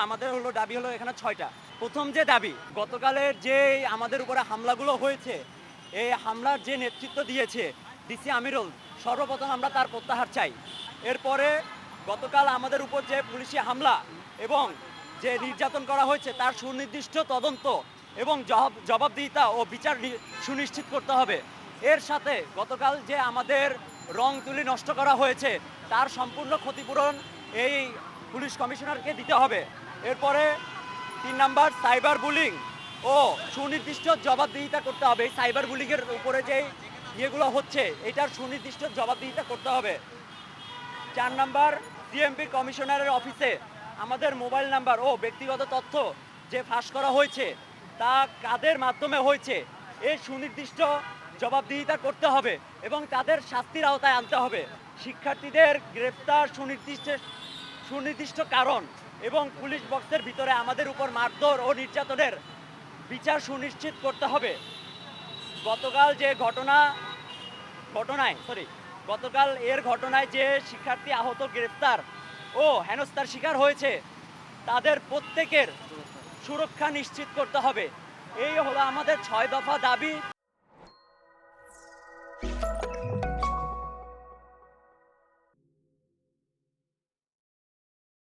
আমাদের দাবি হলো এখানে ৬টা। প্রথম যে দাবি, গতকালের যে আমাদের উপরে হামলাগুলো হয়েছে, এই হামলার যে নেতৃত্ব দিয়েছে ডিসি আমিরুল, সর্বপ্রথম আমরা তার প্রত্যাহার চাই। এরপরে গতকাল আমাদের উপর যে পুলিশি হামলা এবং যে নির্যাতন করা হয়েছে তার সুনির্দিষ্ট তদন্ত এবং জবাবদিহিতা ও বিচার সুনিশ্চিত করতে হবে। এর সাথে গতকাল যে আমাদের রং তুলি নষ্ট করা হয়েছে তার সম্পূর্ণ ক্ষতিপূরণ এই পুলিশ কমিশনারকে দিতে হবে। এরপরে ৩ নাম্বার, সাইবার বুলিং ও সুনির্দিষ্ট জবাবদিহিতা করতে হবে। এই সাইবার বুলিংয়ের উপরে যে ইয়েগুলো হচ্ছে এটার সুনির্দিষ্ট জবাবদিহিতা করতে হবে। ৪ নাম্বার, ডিএমপি কমিশনারের অফিসে আমাদের মোবাইল নাম্বার ও ব্যক্তিগত তথ্য যে ফাঁস করা হয়েছে তা কাদের মাধ্যমে হয়েছে এর সুনির্দিষ্ট জবাবদিহিতা করতে হবে এবং তাদের শাস্তির আওতায় আনতে হবে। শিক্ষার্থীদের গ্রেপ্তার সুনির্দিষ্ট কারণ এবং পুলিশ বক্সের ভিতরে আমাদের উপর মারধর ও নির্যাতনের বিচার সুনিশ্চিত করতে হবে। গতকাল যে ঘটনায় যে শিক্ষার্থী আহত, গ্রেপ্তার ও হেনস্থার শিকার হয়েছে তাদের প্রত্যেকের সুরক্ষা নিশ্চিত করতে হবে। এই হলো আমাদের ৬ দফা দাবি।